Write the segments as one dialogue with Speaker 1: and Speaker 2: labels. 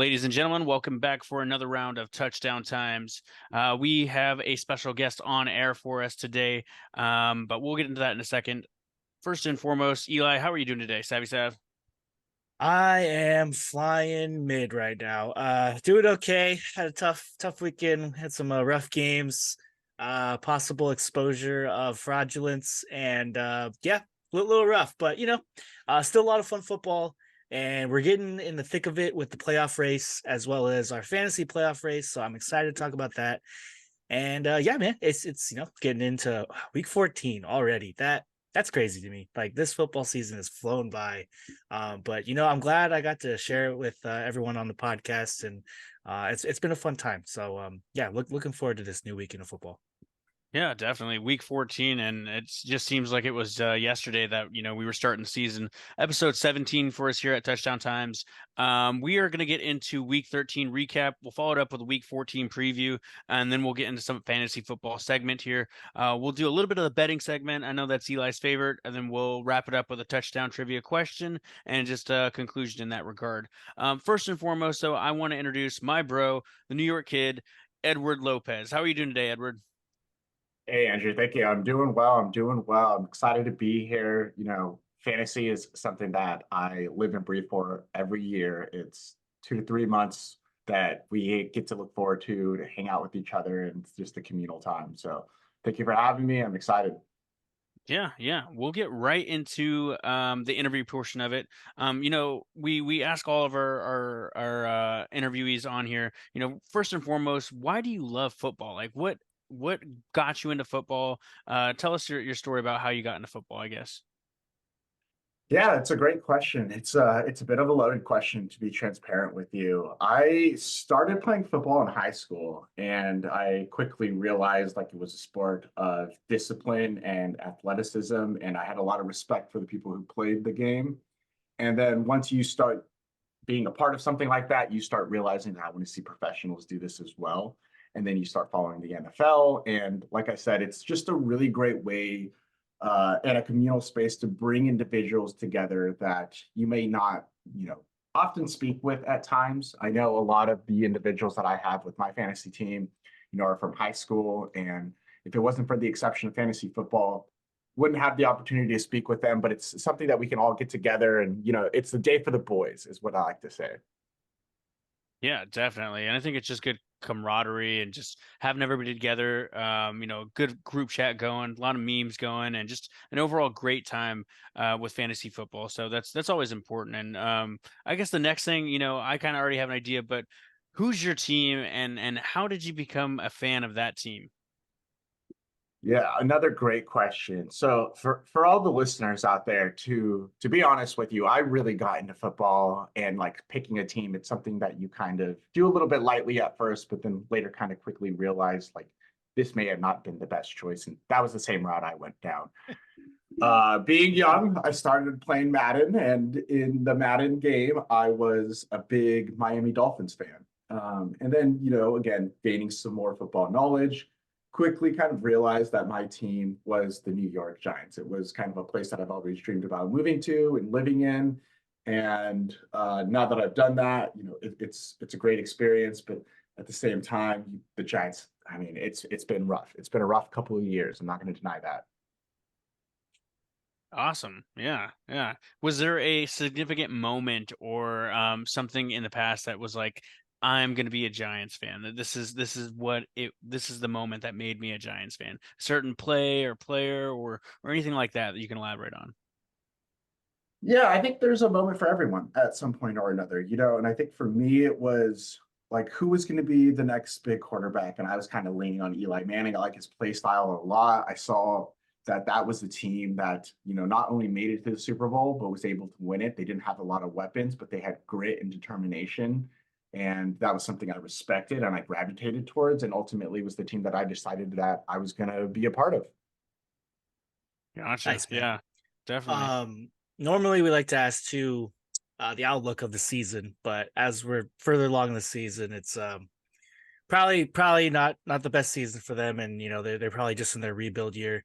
Speaker 1: Ladies and gentlemen, welcome back for another round of Touchdown Times. We have a special guest on air for us today, but we'll get into that in a second. First and foremost, Eli, how are you doing today, Savvy Sav?
Speaker 2: I am flying mid right now. Doing okay. Had a tough weekend. Had some rough games. Possible exposure of fraudulence, and yeah, little rough. But still a lot of fun football. And we're getting in the thick of it with the playoff race as well as our fantasy playoff race. So I'm excited to talk about that. And yeah, man, it's getting into week 14 already. That's crazy to me. Like this football season has flown by. But I'm glad I got to share it with everyone on the podcast, and it's been a fun time. So yeah, looking forward to this new weekend of football.
Speaker 1: Yeah, definitely. Week 14, and it just seems like it was yesterday that, we were starting the season. Episode 17 for us here at Touchdown Times. We are going to get into Week 13 recap. We'll follow it up with a Week 14 preview, and then we'll get into some fantasy football segment here. We'll do a little bit of the betting segment. I know that's Eli's favorite, and then we'll wrap it up with a touchdown trivia question and just a conclusion in that regard. First and foremost, though, I want to introduce my bro, the New York kid, Edward Lopez. How are you doing today, Edward?
Speaker 3: Hey, Andrew, thank you. I'm doing well. I'm doing well. I'm excited to be here. Fantasy is something that I live and breathe for every year. It's 2 to 3 months that we get to look forward to hang out with each other, and it's just a communal time. So thank you for having me. I'm excited.
Speaker 1: Yeah. We'll get right into the interview portion of it. We ask all of our interviewees on here, first and foremost, why do you love football? Like what got you into football? Tell us your story about how you got into football, I guess.
Speaker 3: Yeah, it's a great question. It's a bit of a loaded question, to be transparent with you. I started playing football in high school, and I quickly realized like it was a sport of discipline and athleticism, and I had a lot of respect for the people who played the game. And then once you start being a part of something like that, you start realizing that I want to see professionals do this as well. And then you start following the NFL. And like I said, it's just a really great way and a communal space to bring individuals together that you may not, often speak with at times. I know a lot of the individuals that I have with my fantasy team, are from high school. And if it wasn't for the exception of fantasy football, wouldn't have the opportunity to speak with them, but it's something that we can all get together and, it's the day for the boys is what I like to say.
Speaker 1: Yeah, definitely. And I think it's just good camaraderie and just having everybody together. Good group chat going, a lot of memes going, and just an overall great time with fantasy football. So that's always important. And I guess the next thing, I kind of already have an idea, but who's your team and how did you become a fan of that team?
Speaker 3: Yeah, another great question. So for all the listeners out there, to be honest with you, I really got into football and like picking a team. It's something that you kind of do a little bit lightly at first, but then later kind of quickly realize like this may have not been the best choice. And that was the same route I went down. Being young, I started playing Madden, and in the Madden game, I was a big Miami Dolphins fan. And then, again, gaining some more football knowledge, quickly kind of realized that my team was the New York Giants. It was kind of a place that I've always dreamed about moving to and living in. And now that I've done that, it's a great experience. But at the same time, the Giants, I mean, it's been rough. It's been a rough couple of years. I'm not going to deny that.
Speaker 1: Awesome. Yeah. Was there a significant moment or something in the past that was like, I'm going to be a Giants fan? That this is the moment that made me a Giants fan. Certain play or player or anything like that you can elaborate on.
Speaker 3: Yeah, I think there's a moment for everyone at some point or another, and I think for me, it was like who was going to be the next big quarterback. And I was kind of leaning on Eli Manning. I like his play style a lot. I saw that was the team that, not only made it to the Super Bowl, but was able to win it. They didn't have a lot of weapons, but they had grit and determination. And that was something I respected and I gravitated towards. And ultimately was the team that I decided that I was going to be a part of.
Speaker 1: Gotcha.
Speaker 2: Nice, man.
Speaker 1: Yeah, definitely.
Speaker 2: Normally we like to ask too the outlook of the season, but as we're further along in the season, it's probably not the best season for them, and they're probably just in their rebuild year,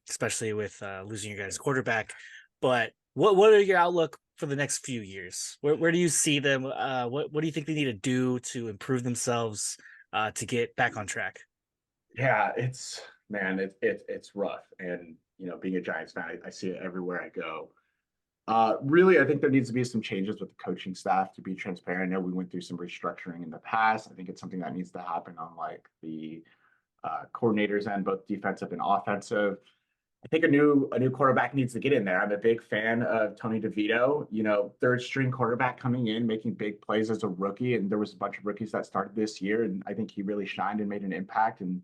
Speaker 2: especially with losing your guys quarterback. But what are your outlook for the next few years? Where do you see them? What do you think they need to do to improve themselves to get back on track?
Speaker 3: Yeah, it's man, it's rough. And being a Giants fan, I see it everywhere I go. Really, I think there needs to be some changes with the coaching staff to be transparent. I know we went through some restructuring in the past. I think it's something that needs to happen on like the coordinators end, both defensive and offensive. I think a new quarterback needs to get in there. I'm a big fan of Tony DeVito, third string quarterback coming in, making big plays as a rookie. And there was a bunch of rookies that started this year, and I think he really shined and made an impact. And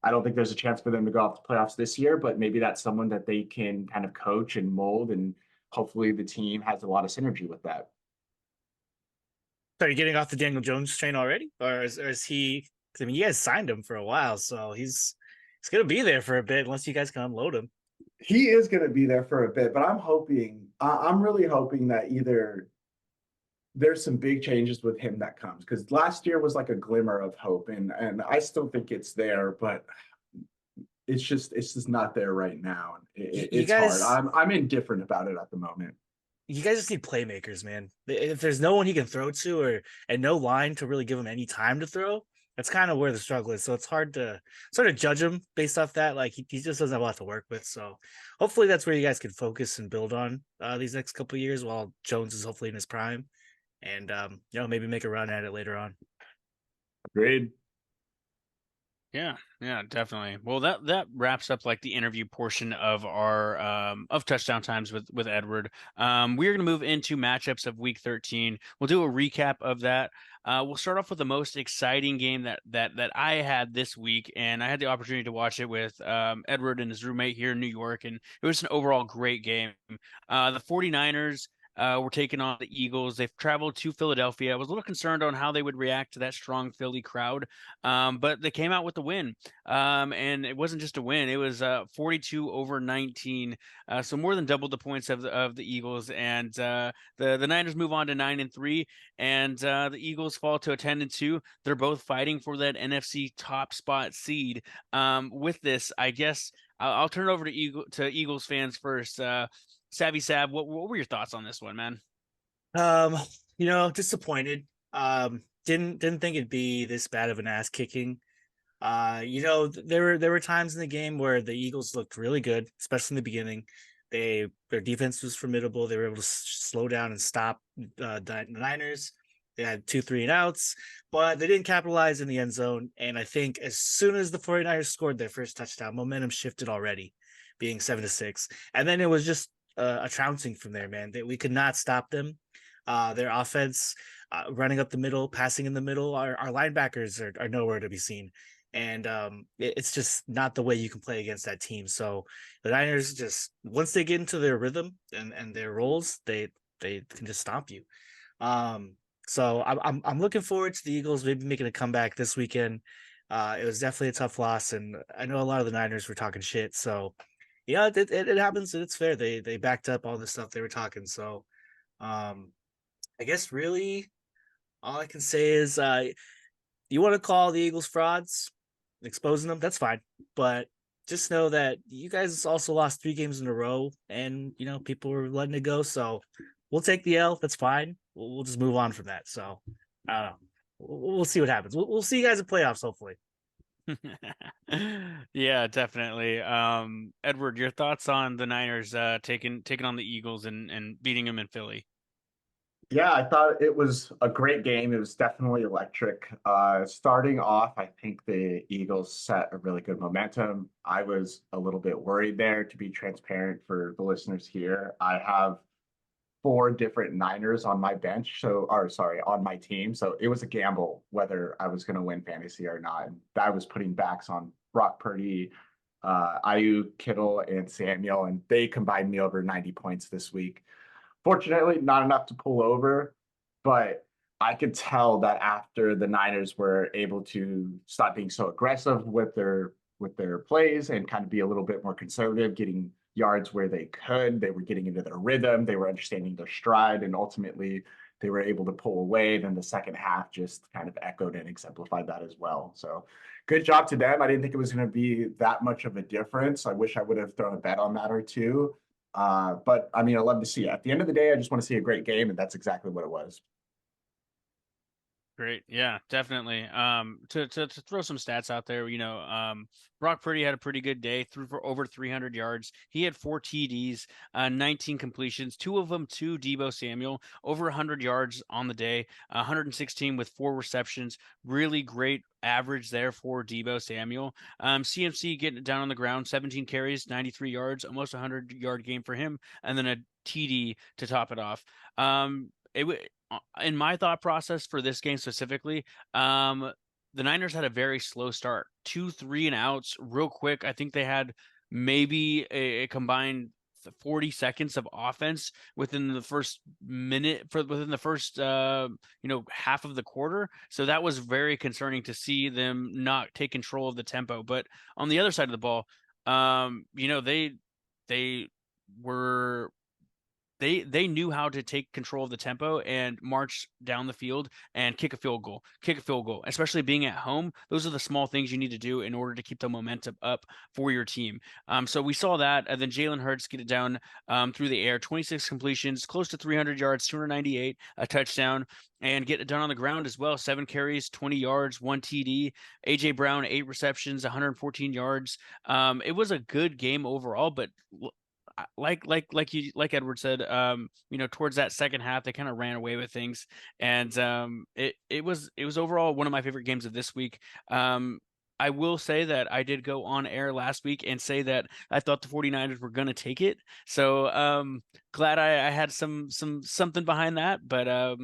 Speaker 3: I don't think there's a chance for them to go off the playoffs this year, but maybe that's someone that they can kind of coach and mold, and hopefully the team has a lot of synergy with that.
Speaker 2: So are you getting off the Daniel Jones train already, or is he? 'Cause, I mean, you guys signed him for a while, so he's gonna be there for a bit unless you guys can unload him.
Speaker 3: He is going to be there for a bit, but I'm really hoping that either there's some big changes with him that comes, because last year was like a glimmer of hope, and I still think it's there, but it's just not there right now.
Speaker 2: You
Speaker 3: It's hard.
Speaker 2: guys,
Speaker 3: I'm indifferent about it at the moment.
Speaker 2: you guys just need playmakers, man. If there's no one he can throw to, and no line to really give him any time to throw, that's kind of where the struggle is. So it's hard to sort of judge him based off that. Like he just doesn't have a lot to work with. So hopefully that's where you guys can focus and build on these next couple of years while Jones is hopefully in his prime, and maybe make a run at it later on.
Speaker 3: Agreed.
Speaker 1: Yeah, definitely. Well, that wraps up like the interview portion of our of touchdown times with Edward. We're gonna move into matchups of week 13. We'll do a recap of that. We'll start off with the most exciting game that I had this week, and I had the opportunity to watch it with Edward and his roommate here in New York, and it was an overall great game. The 49ers were taking on the Eagles. They've traveled to Philadelphia. I was a little concerned on how they would react to that strong Philly crowd, but they came out with the win. And it wasn't just a win; it was 42-19, so more than double the points of the Eagles. And the Niners move on to 9-3, and the Eagles fall to a 10-2. They're both fighting for that NFC top spot seed. With this, I guess I'll turn it over to Eagles fans first. Savvy Sav, what were your thoughts on this one, man?
Speaker 2: Um, disappointed. Didn't think it'd be this bad of an ass kicking. There were times in the game where the Eagles looked really good, especially in the beginning. Their defense was formidable. They were able to slow down and stop the Niners. They had 2 3-and-outs, but they didn't capitalize in the end zone. And I think as soon as the 49ers scored their first touchdown, momentum shifted already, being 7-6. And then it was just a trouncing from there, man. We could not stop them. Their offense, running up the middle, passing in the middle, our linebackers are nowhere to be seen. And it's just not the way you can play against that team. So the Niners just, once they get into their rhythm and their roles, they can just stomp you. So I'm looking forward to the Eagles maybe making a comeback this weekend. It was definitely a tough loss, and I know a lot of the Niners were talking shit. So yeah, it happens, and it's fair. They backed up all the stuff they were talking. So I guess really all I can say is you want to call the Eagles frauds, exposing them, that's fine. But just know that you guys also lost 3 games in a row, and people were letting it go. So we'll take the L. That's fine. We'll just move on from that. So I don't know. We'll see what happens. We'll see you guys in playoffs, hopefully.
Speaker 1: Yeah, definitely. Edward, your thoughts on the Niners taking on the Eagles and beating them in Philly?
Speaker 3: Yeah, I thought it was a great game. It was definitely electric. Starting off, I think the Eagles set a really good momentum. I was a little bit worried there, to be transparent for the listeners here. I have 4 different Niners on my bench, on my team. So it was a gamble whether I was going to win fantasy or not. And I was putting backs on Brock Purdy, Ayuk, Kittle, and Samuel, and they combined me over 90 points this week. Fortunately, not enough to pull over, but I could tell that after the Niners were able to stop being so aggressive with their plays and kind of be a little bit more conservative, getting yards where they could, they were getting into their rhythm, they were understanding their stride, and ultimately they were able to pull away. Then the second half just kind of echoed and exemplified that as well. So good job to them. I didn't think it was going to be that much of a difference. I wish I would have thrown a bet on that or two. But I mean, I love to see it. At the end of the day, I just want to see a great game, and that's exactly what it was.
Speaker 1: Great. Yeah, definitely. To throw some stats out there, Brock Purdy had a pretty good day, threw for over 300 yards. He had 4 TDs, 19 completions, two of them to Deebo Samuel, over 100 yards on the day, 116 with 4 receptions. Really great average there for Deebo Samuel. CMC getting it down on the ground, 17 carries, 93 yards, almost a 100-yard game for him, and then a TD to top it off. In my thought process for this game specifically, the Niners had a very slow start, 2 3 and outs real quick. I think they had maybe a combined 40 seconds of offense within the first minute within the first half of the quarter. So that was very concerning to see them not take control of the tempo. But on the other side of the ball, they were they knew how to take control of the tempo and march down the field and kick a field goal, especially being at home. Those are the small things you need to do in order to keep the momentum up for your team. So we saw that, and then Jalen Hurts get it down through the air, 26 completions, close to 300 yards, 298, a touchdown, and get it done on the ground as well. 7 carries, 20 yards, 1 TD. AJ Brown, 8 receptions, 114 yards. It was a good game overall, but like Edward said, towards that second half they kind of ran away with things, and it was overall one of my favorite games of this week. I will say that I did go on air last week and say that I thought the 49ers were going to take it. So glad I had something behind that, but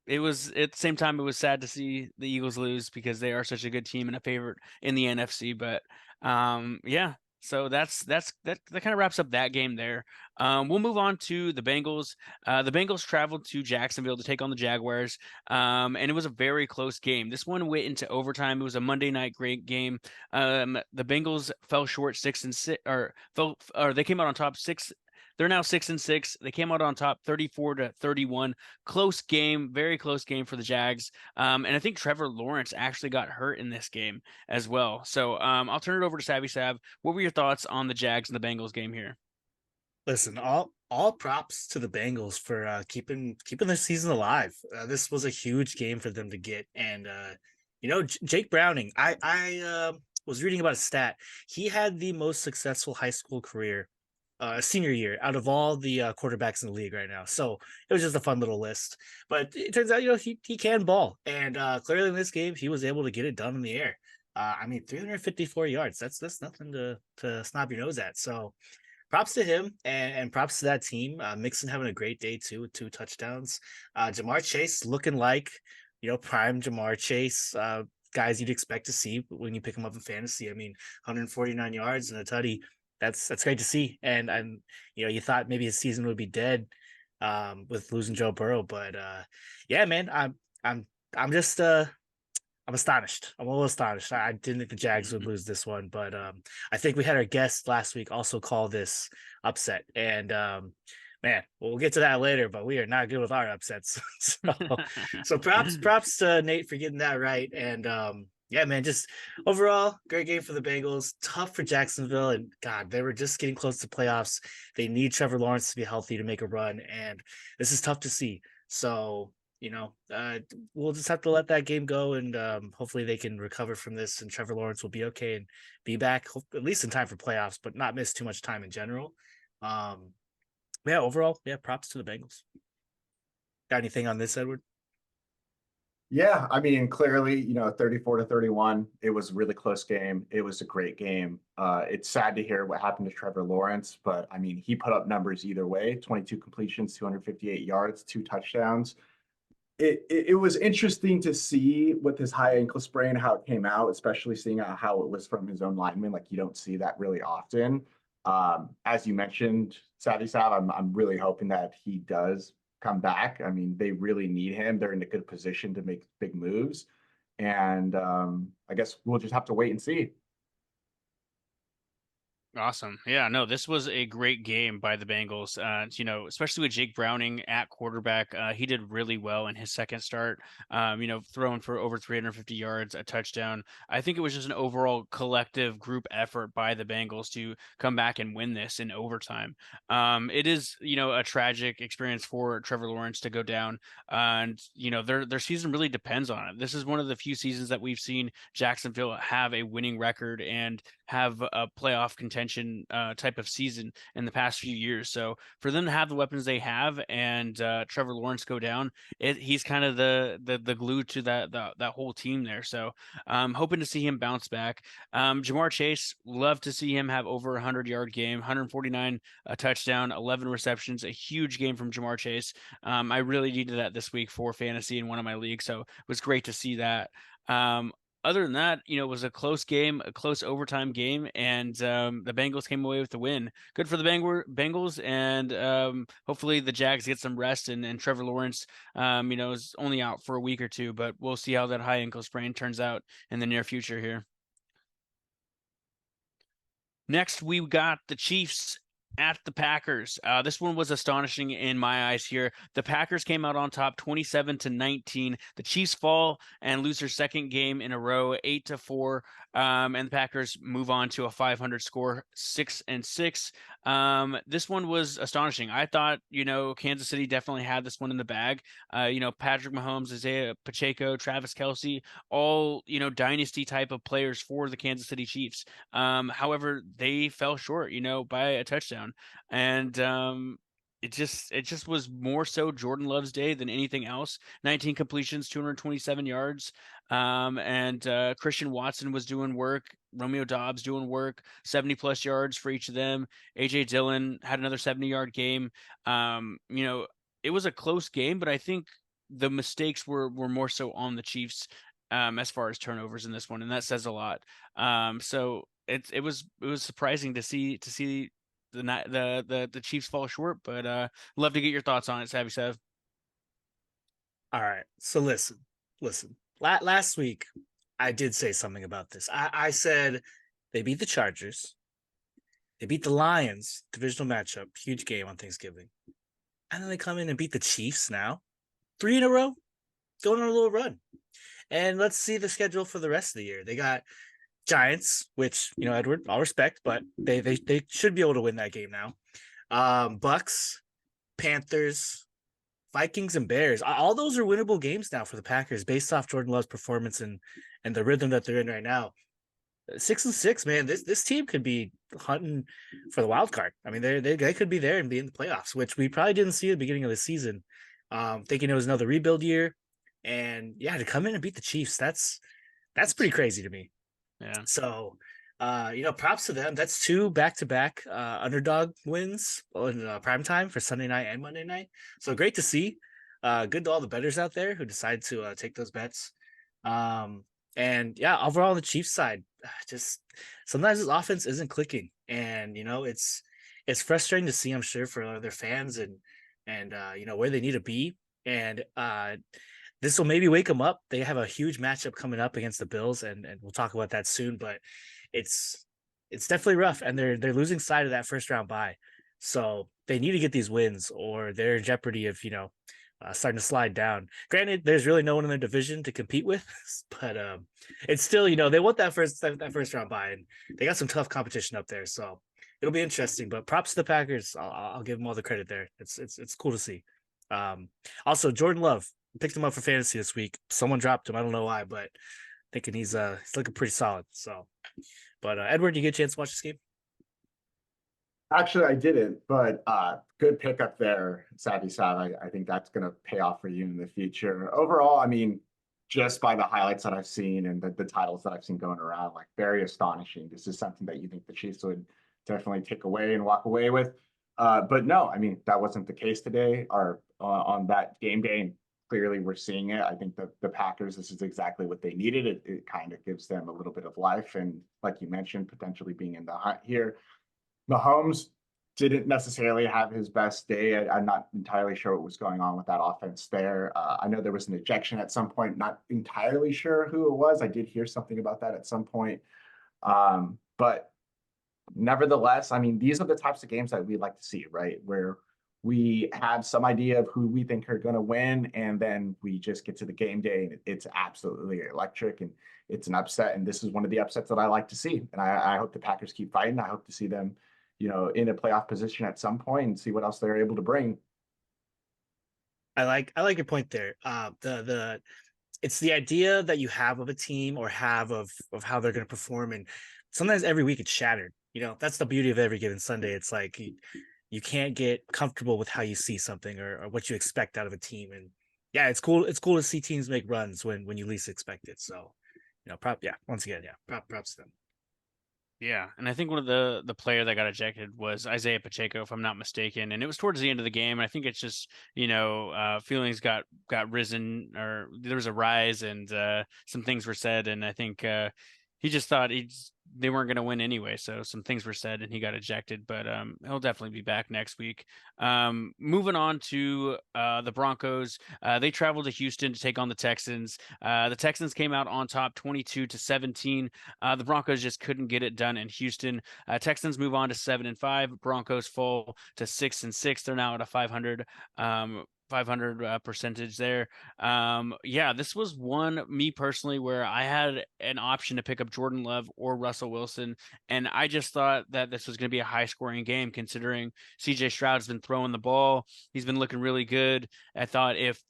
Speaker 1: it was at the same time it was sad to see the Eagles lose because they are such a good team and a favorite in the NFC. But yeah, so that kind of wraps up that game there. We'll move on to the Bengals. The Bengals traveled to Jacksonville to take on the Jaguars, and it was a very close game. This one went into overtime. It was a Monday night great game. The Bengals fell short 6-6, or they came out on top 6. They're now 6-6. They came out on top 34-31. Close game, very close game for the Jags. And I think Trevor Lawrence actually got hurt in this game as well. So I'll turn it over to Savvy Sav. What were your thoughts on the Jags and the Bengals game here?
Speaker 2: Listen, all props to the Bengals for keeping their season alive. This was a huge game for them to get, and Jake Browning. I was reading about a stat. He had the most successful high school career, senior year, out of all the quarterbacks in the league right now. So it was just a fun little list. But it turns out, he can ball, and clearly in this game he was able to get it done in the air. I mean, 354 yards. That's nothing to snap your nose at. So props to him and props to that team. Mixon having a great day too with 2 touchdowns. Jamar Chase looking like, prime Jamar Chase. Guys you'd expect to see when you pick him up in fantasy. I mean, 149 yards and a tutty. That's great to see. And you thought maybe his season would be dead with losing Joe Burrow, but yeah, man, I'm just I'm astonished. I'm a little astonished. I didn't think the Jags would lose this one, but I think we had our guest last week also call this upset. And man, we'll get to that later, but we are not good with our upsets. so props to Nate for getting that right. And yeah, man, just overall great game for the Bengals. Tough for Jacksonville, and God, they were just getting close to playoffs. They need Trevor Lawrence to be healthy to make a run, and this is tough to see. So we'll just have to let that game go, and hopefully they can recover from this, and Trevor Lawrence will be okay and be back at least in time for playoffs, but not miss too much time in general. Yeah, overall, yeah, props to the Bengals. Got anything on this, Edward?
Speaker 3: Yeah, I mean, clearly, 34-31, it was a really close game. It was a great game. It's sad to hear what happened to Trevor Lawrence, but I mean, he put up numbers either way, 22 completions, 258 yards, 2 touchdowns. It was interesting to see with his high ankle sprain how it came out, especially seeing how it was from his own lineman. Like you don't see that really often. As you mentioned, Savvy Sav, I'm really hoping that he does come back. I mean, they really need him. They're in a good position to make big moves, and I guess we'll just have to wait and see.
Speaker 1: Awesome. Yeah, no, this was a great game by the Bengals. Especially with Jake Browning at quarterback, he did really well in his second start. Throwing for over 350 yards, a touchdown. I think it was just an overall collective group effort by the Bengals to come back and win this in overtime. It is, a tragic experience for Trevor Lawrence to go down, and their season really depends on it. This is one of the few seasons that we've seen Jacksonville have a winning record and have a playoff contention type of season in the past few years. So for them to have the weapons they have and Trevor Lawrence go down, he's kind of the glue to that whole team there. So hoping to see him bounce back. Jamar Chase, love to see him have over 100-yard game, 149 a touchdown, 11 receptions, a huge game from Jamar Chase. I really needed that this week for fantasy in one of my leagues, so it was great to see that. Other than that, it was a close game, a close overtime game, and the Bengals came away with the win. Good for the Bengals, and hopefully the Jags get some rest. And Trevor Lawrence, is only out for a week or two, but we'll see how that high ankle sprain turns out in the near future here. Next, we got the Chiefs at the Packers. This one was astonishing in my eyes here. The Packers came out on top 27-19. The Chiefs fall and lose their second game in a row, 8-4. And the Packers move on to a 500 score, 6-6. This one was astonishing. I thought, Kansas City definitely had this one in the bag. Patrick Mahomes, Isaiah Pacheco, Travis Kelce, all, dynasty type of players for the Kansas City Chiefs. However, they fell short, by a touchdown. And it just was more so Jordan Love's day than anything else. 19 completions, 227 yards. And Christian Watson was doing work. Romeo Dobbs doing work, 70 plus yards for each of them. AJ Dillon had another 70-yard game. It was a close game, but I think the mistakes were more so on the Chiefs as far as turnovers in this one, and that says a lot. So it was surprising to see the Chiefs fall short, but love to get your thoughts on it, Savvy Sav.
Speaker 2: All right. So listen. Last week, I did say something about this. I said they beat the Chargers. They beat the Lions, divisional matchup, huge game on Thanksgiving. And then they come in and beat the Chiefs now. 3 in a row, going on a little run. And let's see the schedule for the rest of the year. They got Giants, which, Edward, all respect, but they should be able to win that game now. Bucks, Panthers, Vikings, and Bears. All those are winnable games now for the Packers based off Jordan Love's performance and the rhythm that they're in right now. 6-6, man. This team could be hunting for the wild card. I mean, they could be there and be in the playoffs, which we probably didn't see at the beginning of the season. Thinking it was another rebuild year, and yeah, to come in and beat the Chiefs, that's pretty crazy to me.
Speaker 1: Yeah.
Speaker 2: So, props to them. That's 2 back-to-back underdog wins in primetime for Sunday night and Monday night. So great to see. Good to all the bettors out there who decide to take those bets. And yeah, overall on the Chiefs side, just sometimes this offense isn't clicking, and it's frustrating to see, I'm sure, for their fans and where they need to be. And this will maybe wake them up. They have a huge matchup coming up against the Bills, and we'll talk about that soon. But it's definitely rough, and they're losing sight of that first round bye. So they need to get these wins, or they're in jeopardy of starting to slide down. Granted, there's really no one in their division to compete with, but it's still they want that first round bye, and they got some tough competition up there. So it'll be interesting. But props to the Packers. I'll give them all the credit there. It's cool to see. Also, Jordan Love, picked him up for fantasy this week. Someone dropped him. I don't know why, but thinking he's looking pretty solid. So, but Edward, you get a chance to watch this game?
Speaker 3: Actually, I didn't, but good pickup there, Savvy Sav. I think that's going to pay off for you in the future. Overall, I mean, just by the highlights that I've seen and the titles that I've seen going around, like very astonishing. This is something that you think the Chiefs would definitely take away and walk away with. But no, I mean, that wasn't the case today or on that game day. And clearly we're seeing it. I think the Packers, this is exactly what they needed. It kind of gives them a little bit of life. And like you mentioned, potentially being in the hunt here. Mahomes didn't necessarily have his best day. I'm not entirely sure what was going on with that offense there. I know there was an ejection at some point, not entirely sure who it was. I did hear something about that at some point. But Nevertheless, I mean, these are the types of games that we like to see, right? Where we have some idea of who we think are going to win, and then we just get to the game day, and it's absolutely electric, and it's an upset. And this is one of the upsets that I like to see. And I hope the Packers keep fighting. I hope to see them, in a playoff position at some point and see what else they're able to bring.
Speaker 2: I like your point there. The it's the idea that you have of a team or have of how they're going to perform, and sometimes every week it's shattered. That's the beauty of every given Sunday. It's like you can't get comfortable with how you see something or what you expect out of a team. And yeah, it's cool. It's cool to see teams make runs when you least expect it. So, once again, props to them.
Speaker 1: Yeah, and I think one of the player that got ejected was Isaiah Pacheco, if I'm not mistaken, and it was towards the end of the game. And I think it's just feelings got risen, or there was a rise, and some things were said, and I think he just thought they weren't going to win anyway, so some things were said, and he got ejected. But he'll definitely be back next week. Moving on to the Broncos, they traveled to Houston to take on the Texans. The Texans came out on top, 22-17. The Broncos just couldn't get it done in Houston. Texans move on to 7-5. Broncos fall to 6-6. They're now at a 500 percentage there. This was one, me personally, where I had an option to pick up Jordan Love or Russell Wilson, and I just thought that this was going to be a high scoring game considering CJ Stroud's been throwing the ball. He's been looking really good. I thought if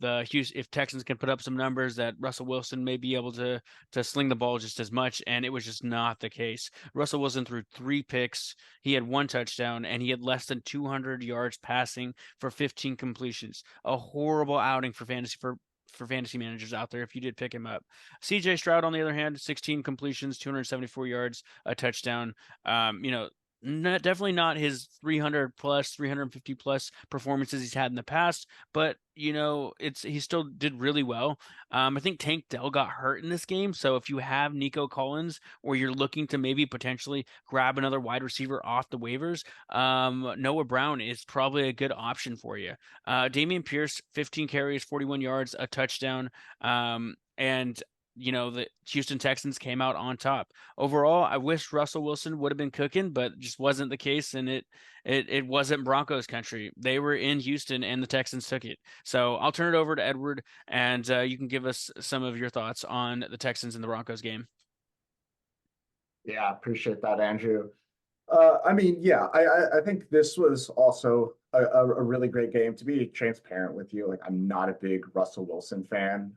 Speaker 1: Texans can put up some numbers, that Russell Wilson may be able to sling the ball just as much, and it was just not the case. Russell Wilson threw 3 picks. He had 1 touchdown, and he had less than 200 yards passing for 15 completions. A horrible outing for fantasy managers out there if you did pick him up. CJ Stroud, on the other hand, 16 completions, 274 yards, a touchdown. Definitely not his 300 plus, 350 plus performances he's had in the past, but he still did really well. I think Tank Dell got hurt in this game, so if you have Nico Collins or you're looking to maybe potentially grab another wide receiver off the waivers, Noah Brown is probably a good option for you. Dameon Pierce, 15 carries, 41 yards, a touchdown. And the Houston Texans came out on top. Overall, I wish Russell Wilson would have been cooking, but just wasn't the case, and it wasn't Broncos country. They were in Houston, and the Texans took it. So I'll turn it over to Edward, and you can give us some of your thoughts on the Texans and the Broncos game.
Speaker 3: Yeah, appreciate that, Andrew. I think this was also a really great game. To be transparent with you, like I'm not a big Russell Wilson fan,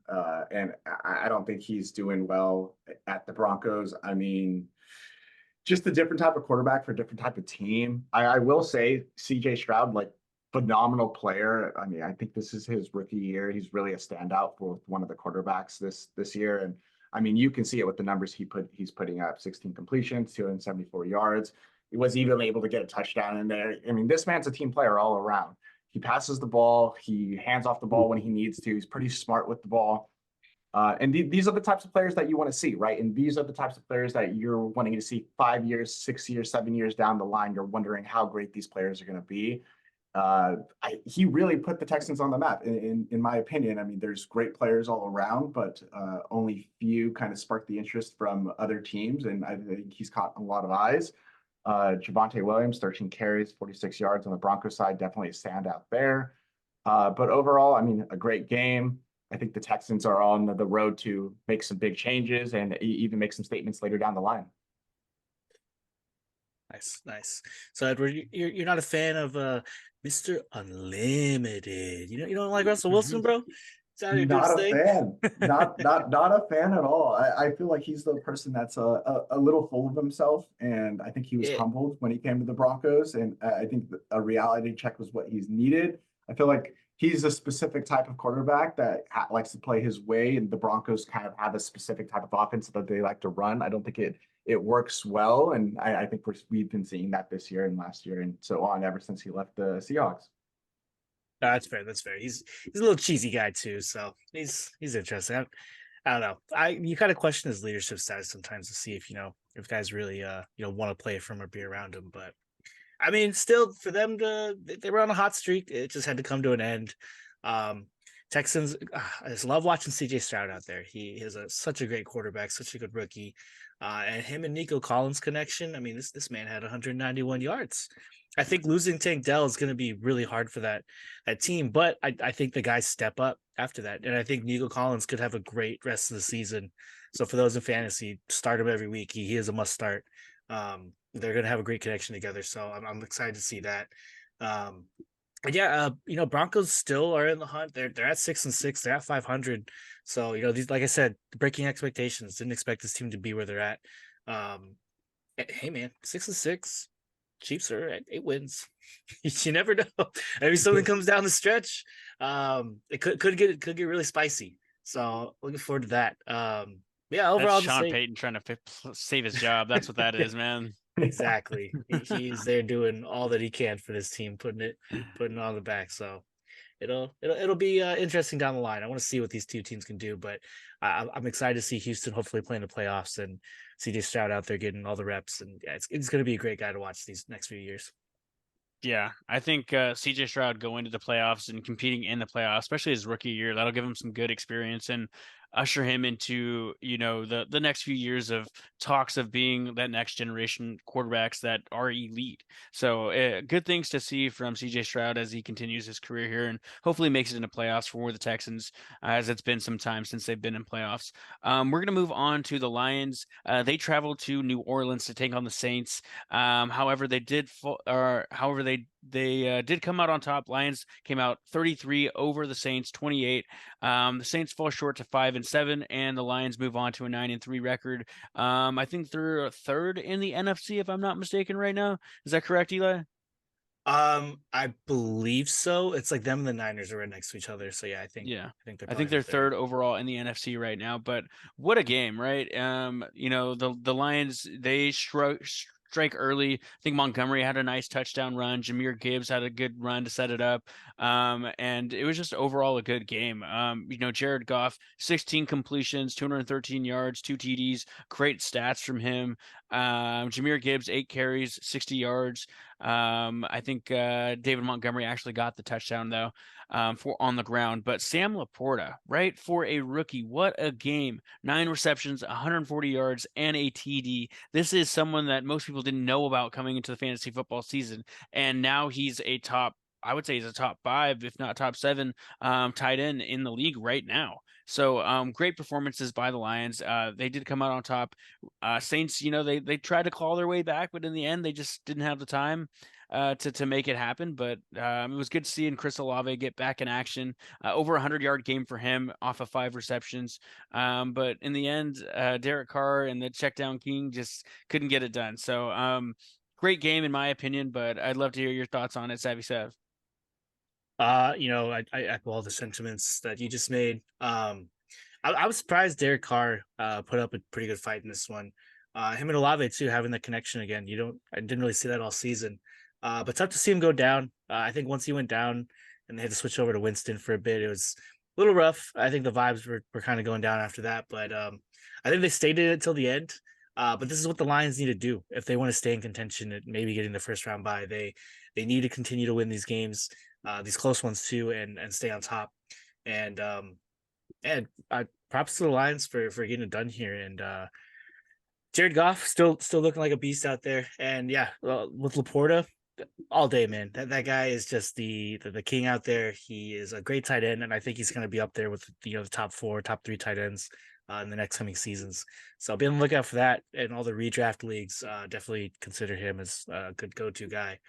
Speaker 3: and I don't think he's doing well at the Broncos. I mean, just a different type of quarterback for a different type of team. I will say CJ Stroud, like phenomenal player. I mean, I think this is his rookie year. He's really a standout for one of the quarterbacks this year. And I mean, you can see it with the numbers he's putting up: 16 completions, 274 yards. He was even able to get a touchdown in there. I mean, this man's a team player all around. He passes the ball, he hands off the ball when he needs to. He's pretty smart with the ball. These are the types of players that you want to see, right? And these are the types of players that you're wanting to see 5 years, 6 years, 7 years down the line. You're wondering how great these players are going to be. He really put the Texans on the map, in my opinion. I mean, there's great players all around, but only few kind of sparked the interest from other teams, and I think he's caught a lot of eyes. Javonte Williams, 13 carries, 46 yards on the Broncos side, definitely a standout there. But overall, I mean, a great game. I think the Texans are on the road to make some big changes and even make some statements later down the line.
Speaker 2: Nice. So Edward, you're not a fan of Mr. Unlimited. You don't like Russell Wilson, bro? Is that your
Speaker 3: Not a
Speaker 2: thing?
Speaker 3: fan. Not a fan at all. I feel like he's the person that's a little full of himself, and I think he was
Speaker 2: Yeah.
Speaker 3: humbled when he came to the Broncos, and I think a reality check was what he's needed. I feel like he's a specific type of quarterback that likes to play his way, and the Broncos kind of have a specific type of offense that they like to run. I don't think it works well, and I think we've been seeing that this year and last year and so on ever since he left the Seahawks.
Speaker 2: No, that's fair. That's fair. He's a little cheesy guy too, so he's interesting. I don't know. You kind of question his leadership status sometimes to see if guys really want to play from or be around him. But I mean, still for them they were on a hot streak. It just had to come to an end. Texans, I just love watching CJ Stroud out there. He is such a great quarterback, such a good rookie. And him and Nico Collins connection. I mean, this man had 191 yards. I think losing Tank Dell is going to be really hard for that team, but I think the guys step up after that, and I think Nico Collins could have a great rest of the season. So for those in fantasy, start him every week. He is a must start. They're going to have a great connection together, so I'm excited to see that. Um, and yeah, Broncos still are in the hunt. They're at 6-6. They're at 500. So these, like I said, breaking expectations. Didn't expect this team to be where they're at. Um, hey man, 6-6. Chiefs are at 8 wins. You never know. Maybe something comes down the stretch. It could get really spicy. So looking forward to that. Yeah,
Speaker 1: That's
Speaker 2: overall, just
Speaker 1: Sean
Speaker 2: say
Speaker 1: Payton trying to save his job. That's what that is, man.
Speaker 2: exactly. He's there doing all that he can for this team, putting it on the back. So it'll be interesting down the line. I want to see what these two teams can do, but I'm excited to see Houston hopefully playing the playoffs and CJ Stroud out there getting all the reps. And yeah, it's going to be a great guy to watch these next few years.
Speaker 1: Yeah, I think CJ Stroud going to the playoffs and competing in the playoffs, especially his rookie year, that'll give him some good experience and usher him into, the next few years of talks of being that next generation quarterbacks that are elite. So good things to see from CJ Stroud as he continues his career here and hopefully makes it into playoffs for the Texans, as it's been some time since they've been in playoffs. We're going to move on to the Lions. They traveled to New Orleans to take on the Saints. However, they did come out on top. Lions came out 33 over the Saints, 28. The Saints fall short to 5-7, and the Lions move on to a 9-3 record. I think they're third in the NFC, if I'm not mistaken, right now. Is that correct, Eli?
Speaker 2: I believe so. It's like them and the Niners are right next to each other. So yeah,
Speaker 1: Yeah.
Speaker 2: I think they're
Speaker 1: I think
Speaker 2: probably
Speaker 1: they're
Speaker 2: in third.
Speaker 1: third overall in the NFC right now, but what a game, right? The Lions, they strike early. I think Montgomery had a nice touchdown run. Jahmyr Gibbs had a good run to set it up. And it was just overall a good game. Jared Goff, 16 completions, 213 yards, 2 TDs, great stats from him. Jahmyr Gibbs, 8 carries, 60 yards. I think David Montgomery actually got the touchdown though, for on the ground. But Sam Laporta, right, for a rookie, what a game! 9 receptions, 140 yards, and a TD. This is someone that most people didn't know about coming into the fantasy football season, and now he's a top. I would say he's a top 5, if not top 7, tight end in the league right now. So great performances by the Lions. They did come out on top. Saints, they tried to claw their way back, but in the end, they just didn't have the time to make it happen. But it was good to see Chris Olave get back in action. Over 100-yard game for him off of 5 receptions. But in the end, Derek Carr and the check down king just couldn't get it done. So great game in my opinion, but I'd love to hear your thoughts on it, Savvy Sav.
Speaker 2: I echo all the sentiments that you just made. I was surprised Derek Carr put up a pretty good fight in this one. Him and Olave too, having the connection again. I didn't really see that all season. But tough to see him go down. I think once he went down and they had to switch over to Winston for a bit, it was a little rough. I think the vibes were kind of going down after that, but I think they stayed in it until the end. But this is what the Lions need to do if they want to stay in contention and maybe getting the first round bye. They need to continue to win these games, these close ones too, and stay on top. And props to the Lions for getting it done here. And Jared Goff still looking like a beast out there. And yeah, with Laporta all day, man. That guy is just the king out there. He is a great tight end, and I think he's going to be up there with the top 4, top 3 tight ends in the next coming seasons. So be on the lookout for that. And all the redraft leagues, definitely consider him as a good go-to guy.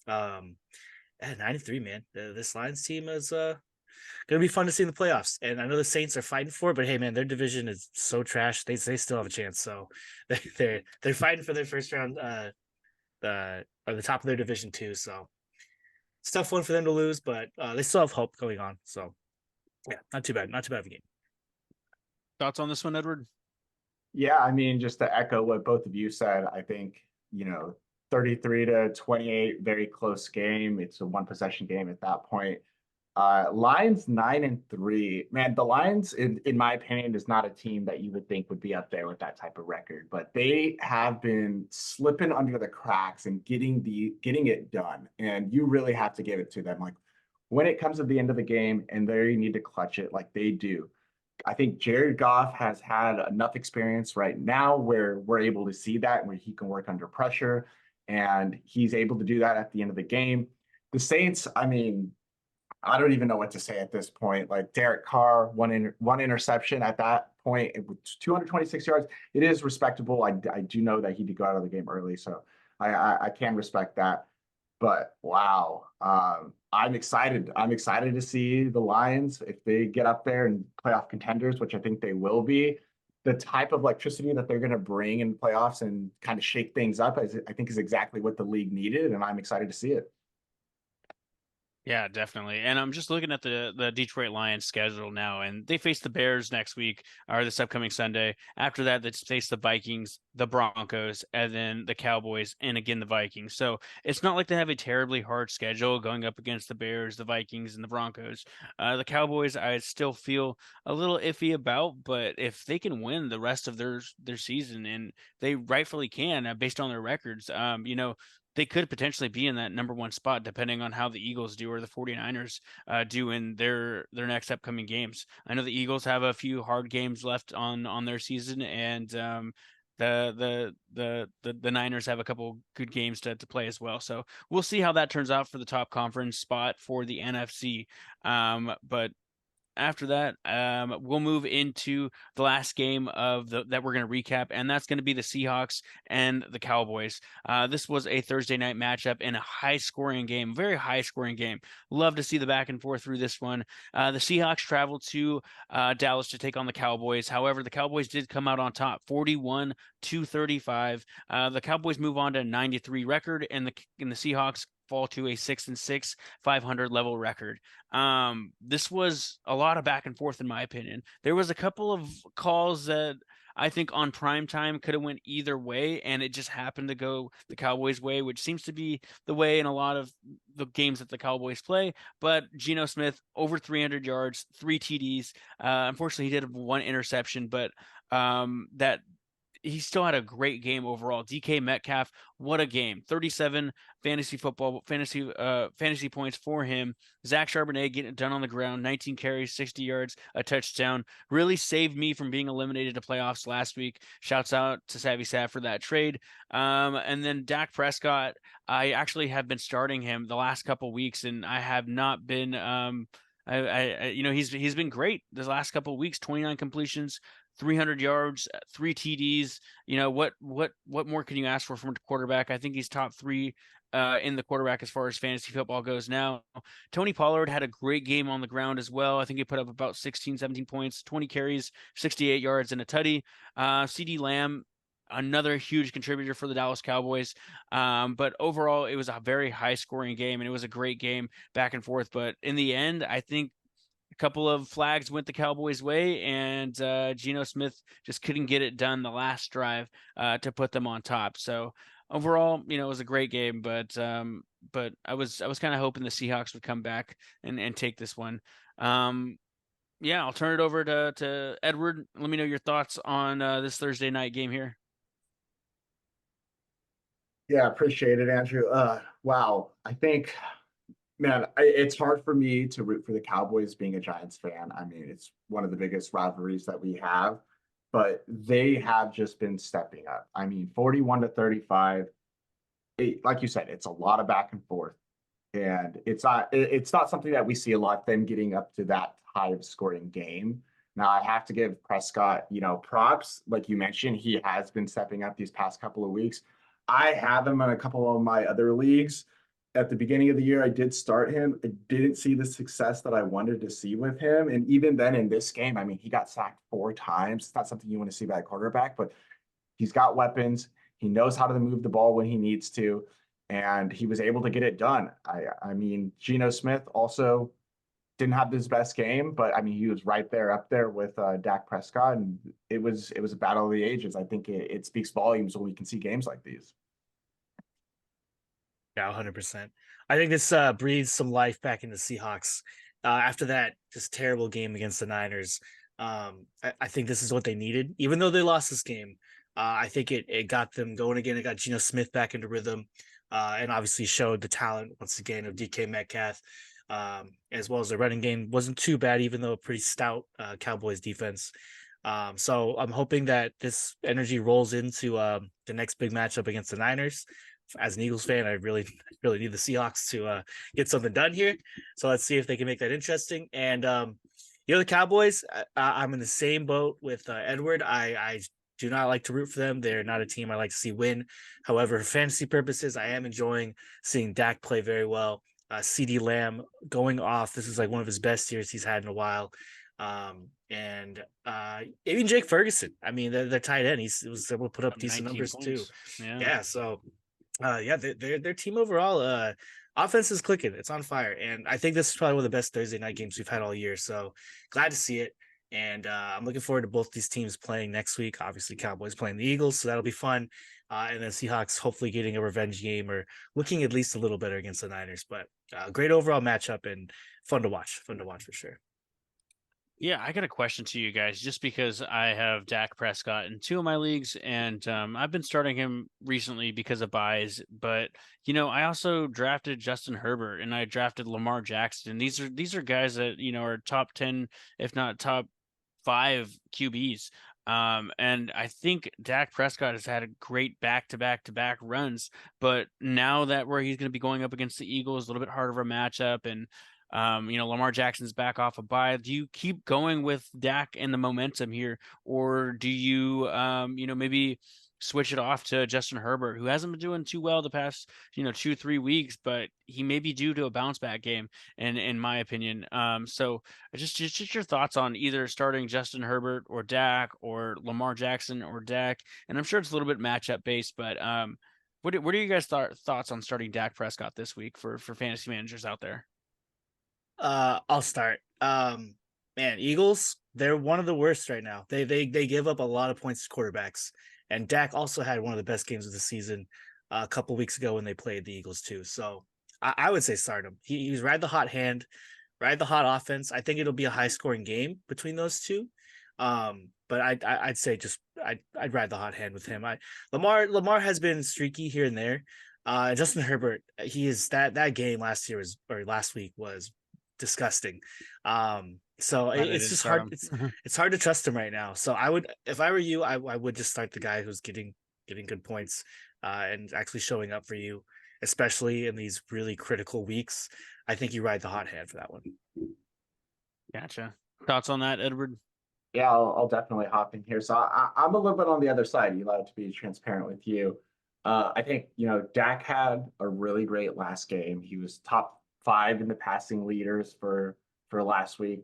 Speaker 2: At 93, man, this Lions team is gonna be fun to see in the playoffs. And I know the Saints are fighting for it, but hey, man, their division is so trash. They still have a chance. So they're fighting for their first round, or the top of their division too. So it's a tough one for them to lose, but they still have hope going on. So yeah, not too bad. Not too bad of a game.
Speaker 1: Thoughts on this one, Edward?
Speaker 3: Yeah, I mean, just to echo what both of you said, I think, 33-28, very close game. It's a one possession game at that point. Lions 9-3. Man, the Lions, in my opinion, is not a team that you would think would be up there with that type of record, but they have been slipping under the cracks and getting it done. And you really have to give it to them. Like when it comes to the end of the game and there you need to clutch it like they do, I think Jared Goff has had enough experience right now where we're able to see that, where he can work under pressure, and he's able to do that at the end of the game. The Saints, I mean, I don't even know what to say at this point. Like Derek Carr, one interception at that point with 226 yards. It is respectable. I do know that he did go out of the game early, so I can respect that. But wow, I'm excited. I'm excited to see the Lions if they get up there and playoff contenders, which I think they will be. The type of electricity that they're going to bring in playoffs and kind of shake things up, I think, is exactly what the league needed, and I'm excited to see it.
Speaker 1: Yeah, definitely. And I'm just looking at the Detroit Lions schedule now, and they face the Bears next week or this upcoming Sunday. After that, they face the Vikings, the Broncos, and then the Cowboys, and again the Vikings. So it's not like they have a terribly hard schedule going up against the Bears, the Vikings, and the Broncos. The Cowboys, I still feel a little iffy about, but if they can win the rest of their season, and they rightfully can, based on their records, they could potentially be in that number one spot depending on how the Eagles do or the 49ers do in their next upcoming games. I know the Eagles have a few hard games left on their season, and the Niners have a couple good games to play as well. So we'll see how that turns out for the top conference spot for the NFC. But after that, we'll move into the last game that we're going to recap, and that's going to be the Seahawks and the Cowboys. This was a Thursday night matchup in a high-scoring game, very high-scoring game. Love to see the back and forth through this one. The Seahawks traveled to Dallas to take on the Cowboys. However, the Cowboys did come out on top, 41-35. The Cowboys move on to a 93 record, and the Seahawks fall to a 6-6, 500 level record. This was a lot of back and forth in my opinion. There was a couple of calls that I think on prime time could have went either way, and it just happened to go the Cowboys' way, which seems to be the way in a lot of the games that the Cowboys play. But Geno Smith over 300 yards, 3 TDs. Unfortunately, he did have one interception, but that he still had a great game overall. DK Metcalf, what a game. 37 fantasy points for him. Zach Charbonnet getting it done on the ground, 19 carries, 60 yards, a touchdown. Really saved me from being eliminated to playoffs last week. Shouts out to Savvy Sav for that trade. And then Dak Prescott, I actually have been starting him the last couple weeks, and I have not been he's been great this last couple of weeks. 29 completions, 300 yards, 3 TDs. What more can you ask for from a quarterback? I think he's top three in the quarterback as far as fantasy football goes now. Tony Pollard had a great game on the ground as well. I think he put up about 16, 17 points, 20 carries, 68 yards, and a tutty. CD Lamb, another huge contributor for the Dallas Cowboys. But overall, it was a very high scoring game, and it was a great game back and forth. But in the end, I think a couple of flags went the Cowboys' way, and Geno Smith just couldn't get it done the last drive to put them on top. So overall, it was a great game, but I was kind of hoping the Seahawks would come back and take this one. Yeah, I'll turn it over to Edward. Let me know your thoughts on this Thursday night game here.
Speaker 3: Yeah, appreciate it, Andrew. Wow, I think, man, it's hard for me to root for the Cowboys being a Giants fan. I mean, it's one of the biggest rivalries that we have, but they have just been stepping up. I mean, 41-35, like you said, it's a lot of back and forth, and it's not something that we see a lot, them getting up to that high of scoring game. Now, I have to give Prescott, props. Like you mentioned, he has been stepping up these past couple of weeks. I have him in a couple of my other leagues. At the beginning of the year, I did start him. I didn't see the success that I wanted to see with him. And even then in this game, I mean, he got sacked 4 times. It's not something you want to see by a quarterback, but he's got weapons. He knows how to move the ball when he needs to, and he was able to get it done. I mean, Geno Smith also didn't have his best game, but I mean, he was right there up there with Dak Prescott, and it was a battle of the ages. I think it speaks volumes when we can see games like these.
Speaker 2: Yeah, 100%. I think this breathes some life back in the Seahawks. After that just terrible game against the Niners, I think this is what they needed. Even though they lost this game, I think it got them going again. It got Geno Smith back into rhythm, and obviously showed the talent once again of DK Metcalf. as well as the running game wasn't too bad, even though a pretty stout Cowboys defense. So I'm hoping that this energy rolls into the next big matchup against the Niners. As an Eagles fan, I really, really need the Seahawks to get something done here. So let's see if they can make that interesting. And the Cowboys, I'm in the same boat with Edward. I do not like to root for them. They're not a team I like to see win. However, for fantasy purposes, I am enjoying seeing Dak play very well. CD Lamb going off. This is like one of his best years he's had in a while. And even Jake Ferguson. I mean, they're tight end. He was able to put up decent numbers
Speaker 1: points.
Speaker 2: too.
Speaker 1: Yeah.
Speaker 2: So, their team overall, offense is clicking. It's on fire, and I think this is probably one of the best Thursday night games we've had all year. So glad to see it. And I'm looking forward to both these teams playing next week. Obviously, Cowboys playing the Eagles, so that'll be fun. And then Seahawks hopefully getting a revenge game or looking at least a little better against the Niners. But great overall matchup and fun to watch. Fun to watch for sure.
Speaker 1: Yeah, I got a question to you guys, just because I have Dak Prescott in two of my leagues, and I've been starting him recently because of buys. But I also drafted Justin Herbert and I drafted Lamar Jackson. These are guys that are top 10, if not top 5 QBs. And I think Dak Prescott has had a great back-to-back-to-back runs, but now that where he's going to be going up against the Eagles, a little bit harder of a matchup, and Lamar Jackson's back off a bye. Do you keep going with Dak and the momentum here, or do you, maybe switch it off to Justin Herbert, who hasn't been doing too well the past, 2-3 weeks, but he may be due to a bounce back game, in my opinion. So just your thoughts on either starting Justin Herbert or Dak, or Lamar Jackson or Dak, and I'm sure it's a little bit matchup based, but what are you guys thoughts on starting Dak Prescott this week for fantasy managers out there?
Speaker 2: I'll start. Man, Eagles, they're one of the worst right now. They give up a lot of points to quarterbacks. And Dak also had one of the best games of the season a couple weeks ago when they played the Eagles too. So I would say start him. He's ride the hot hand, ride the hot offense. I think it'll be a high scoring game between those two. But I'd say I'd ride the hot hand with him. Lamar has been streaky here and there. Justin Herbert, he is that game last week was disgusting. So it's just hard. It's hard to trust him right now. So if I were you, I would just start the guy who's getting good points and actually showing up for you, especially in these really critical weeks. I think you ride the hot hand for that one.
Speaker 1: Gotcha. Thoughts on that, Edward?
Speaker 3: Yeah, I'll definitely hop in here. So I'm a little bit on the other side. You allowed to be transparent with you. I think, Dak had a really great last game. He was top 5 in the passing leaders for last week.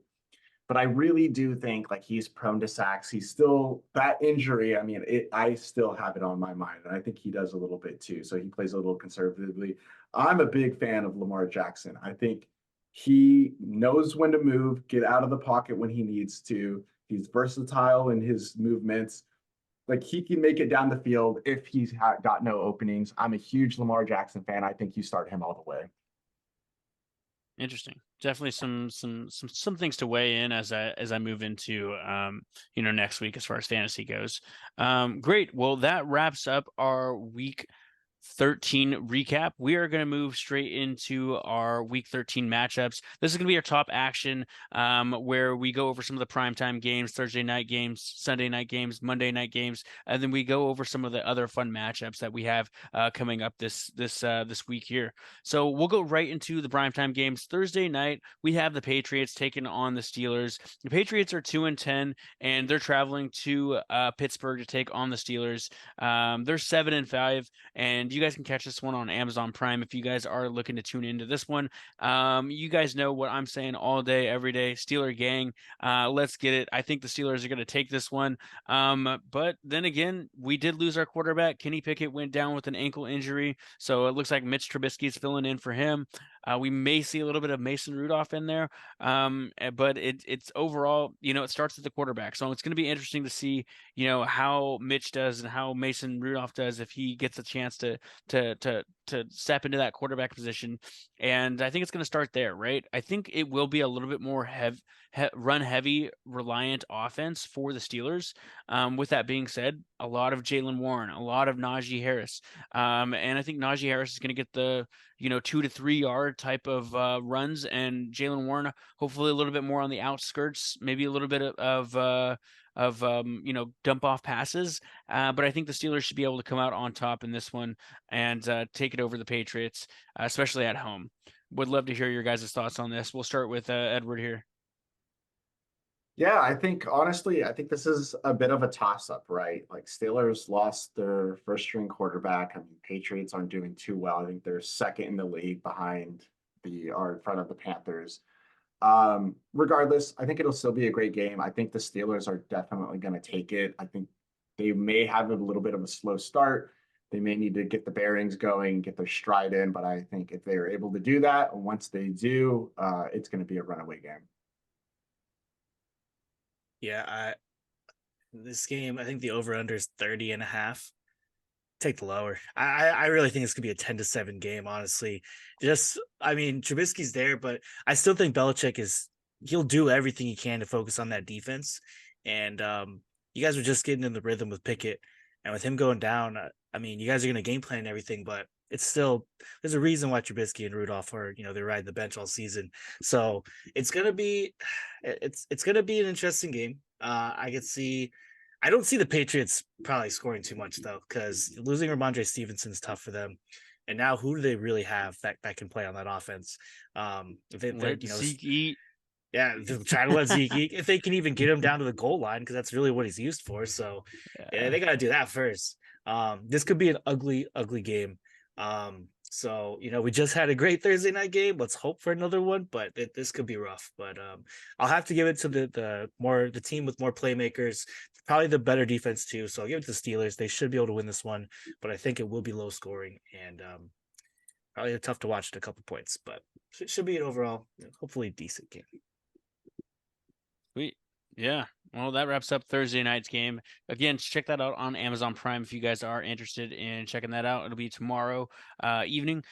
Speaker 3: But I really do think like he's prone to sacks. He's still that injury. I mean, I still have it on my mind, and I think he does a little bit too. So he plays a little conservatively. I'm a big fan of Lamar Jackson. I think he knows when to move, get out of the pocket when he needs to. He's versatile in his movements. Like he can make it down the field if he's got no openings. I'm a huge Lamar Jackson fan. I think you start him all the way.
Speaker 1: Interesting. Definitely some things to weigh in as I move into next week as far as fantasy goes. Great. Well, that wraps up our week 13 recap. We are going to move straight into our week 13 matchups. This is going to be our top action, where we go over some of the primetime games, Thursday night games, Sunday night games, Monday night games, and then we go over some of the other fun matchups that we have coming up this week here. So we'll go right into the primetime games. Thursday night, we have the Patriots taking on the Steelers. The Patriots are 2-10, and they're traveling to Pittsburgh to take on the Steelers. They're 7-5, and you guys can catch this one on Amazon Prime if you guys are looking to tune into this one. You guys know what I'm saying all day, every day. Steeler gang, let's get it. I think the Steelers are going to take this one. But then again, we did lose our quarterback. Kenny Pickett went down with an ankle injury, so it looks like Mitch Trubisky's filling in for him. We may see a little bit of Mason Rudolph in there, but it's overall, it starts at the quarterback. So it's going to be interesting to see, how Mitch does and how Mason Rudolph does if he gets a chance to to step into that quarterback position, and I think it's going to start there, right? I think it will be a little bit more run heavy reliant offense for the Steelers. With that being said, a lot of Jaylen Warren, a lot of Najee Harris, and I think Najee Harris is going to get the 2 to 3 yard type of runs, and Jaylen Warren hopefully a little bit more on the outskirts, maybe a little bit of dump off passes. But I think the Steelers should be able to come out on top in this one and take it over the Patriots, especially at home. Would love to hear your guys' thoughts on this. We'll start with Edward here.
Speaker 3: Yeah, honestly, I think this is a bit of a toss-up, right? Like Steelers lost their first string quarterback. I mean, Patriots aren't doing too well. I think they're second in the league behind or in front of the Panthers. Regardless, I think it'll still be a great game. I think the Steelers are definitely going to take it. I think they may have a little bit of a slow start. They may need to get the bearings going, get their stride in, but I think if they are able to do that, once they do, it's going to be a runaway game.
Speaker 2: Yeah, this game, I think the over-under is 30.5. Take the lower. I really think it's gonna be a 10-7 game, honestly. I mean, Trubisky's there, but I still think Belichick he'll do everything he can to focus on that defense. And you guys were just getting in the rhythm with Pickett, and with him going down, I mean, you guys are gonna game plan and everything, but it's still there's a reason why Trubisky and Rudolph are they're riding the bench all season. So it's gonna be gonna be an interesting game. I don't see the Patriots probably scoring too much though, because losing Ramondre Stevenson's tough for them. And now, who do they really have that can play on that offense? If
Speaker 1: Let Zeke eat.
Speaker 2: Yeah, try to let Zeke eat. If they can even get him down to the goal line, because that's really what he's used for. So yeah, they got to do that first. This could be an ugly, ugly game. So we just had a great Thursday night game. Let's hope for another one, but this could be rough. But I'll have to give it to the team with more playmakers, probably the better defense too. So I'll give it to the Steelers. They should be able to win this one, but I think it will be low scoring and probably tough to watch at a couple points. But it should be an overall, hopefully decent game.
Speaker 1: Sweet. Yeah. Well, that wraps up Thursday night's game. Again, check that out on Amazon Prime if you guys are interested in checking that out. It'll be tomorrow evening.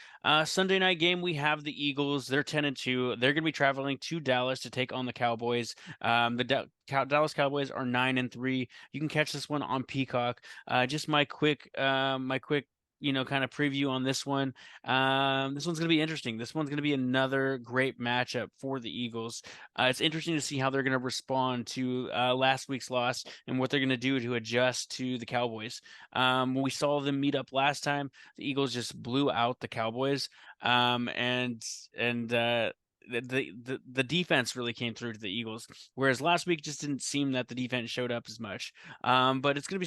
Speaker 1: Sunday night game, we have the Eagles. They're 10-2. They're going to be traveling to Dallas to take on the Cowboys. Dallas Cowboys are 9-3. You can catch this one on Peacock. Just my quick kind of preview on this one. This one's going to be interesting. This one's going to be another great matchup for the Eagles. It's interesting to see how they're going to respond to last week's loss and what they're going to do to adjust to the Cowboys. When we saw them meet up last time, the Eagles just blew out the Cowboys. The defense really came through to the Eagles, whereas last week just didn't seem that the defense showed up as much. But it's gonna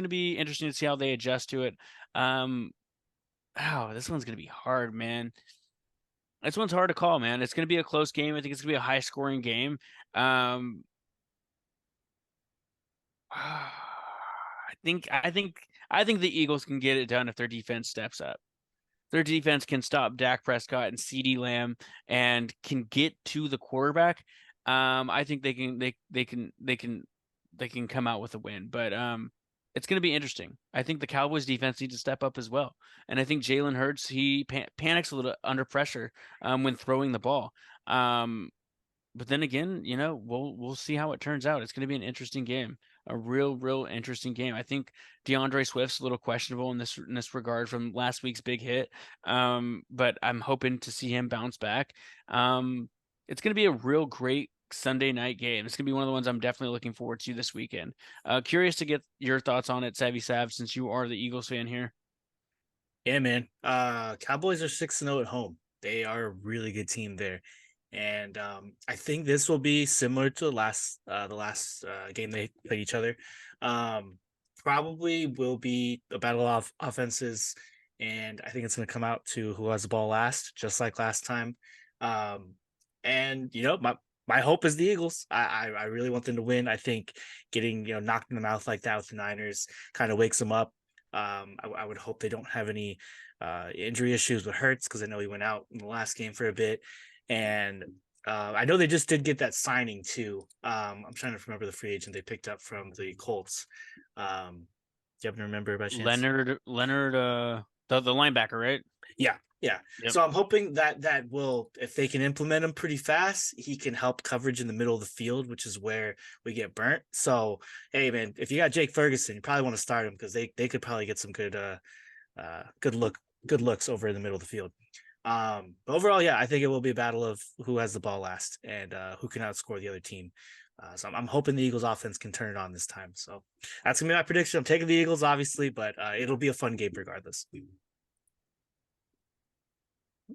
Speaker 1: be interesting to see how they adjust to it. This one's gonna be hard, man. This one's hard to call, man. It's gonna be a close game. I think it's gonna be a high scoring game. I think the Eagles can get it done if their defense steps up. Their defense can stop Dak Prescott and CeeDee Lamb and can get to the quarterback. I think they can come out with a win, but it's going to be interesting. I think the Cowboys defense needs to step up as well, and I think Jalen Hurts he panics a little under pressure when throwing the ball. But then again, we'll see how it turns out. It's going to be an interesting game, a real interesting game. I think DeAndre Swift's a little questionable in this regard from last week's big hit, but I'm hoping to see him bounce back. It's going to be a real great Sunday night game. It's going to be one of the ones I'm definitely looking forward to this weekend. Curious to get your thoughts on it, Savvy Sav, since you are the Eagles fan here.
Speaker 2: Yeah, man. Cowboys are 6-0 at home. They are a really good team there. And I think this will be similar to the last game they played each other. Probably will be a battle of offenses, and I think it's going to come out to who has the ball last, just like last time. And my hope is the Eagles. I really want them to win. I think getting knocked in the mouth like that with the Niners kind of wakes them up. I would hope they don't have any injury issues with Hurts, because I know he went out in the last game for a bit. And I know they just did get that signing too. I'm trying to remember the free agent they picked up from the Colts. Do you happen to remember by chance?
Speaker 1: Leonard. The linebacker, right?
Speaker 2: Yeah.
Speaker 1: Yep.
Speaker 2: So I'm hoping that will, if they can implement him pretty fast, he can help coverage in the middle of the field, which is where we get burnt. So, hey man, if you got Jake Ferguson, you probably want to start him because they could probably get some good looks over in the middle of the field. But overall, yeah, I think it will be a battle of who has the ball last and who can outscore the other team. So I'm hoping the Eagles offense can turn it on this time. So that's gonna be my prediction. I'm taking the Eagles, obviously, but it'll be a fun game regardless.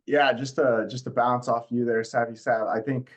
Speaker 3: Yeah, just to bounce off you there, Savvy Sav. I think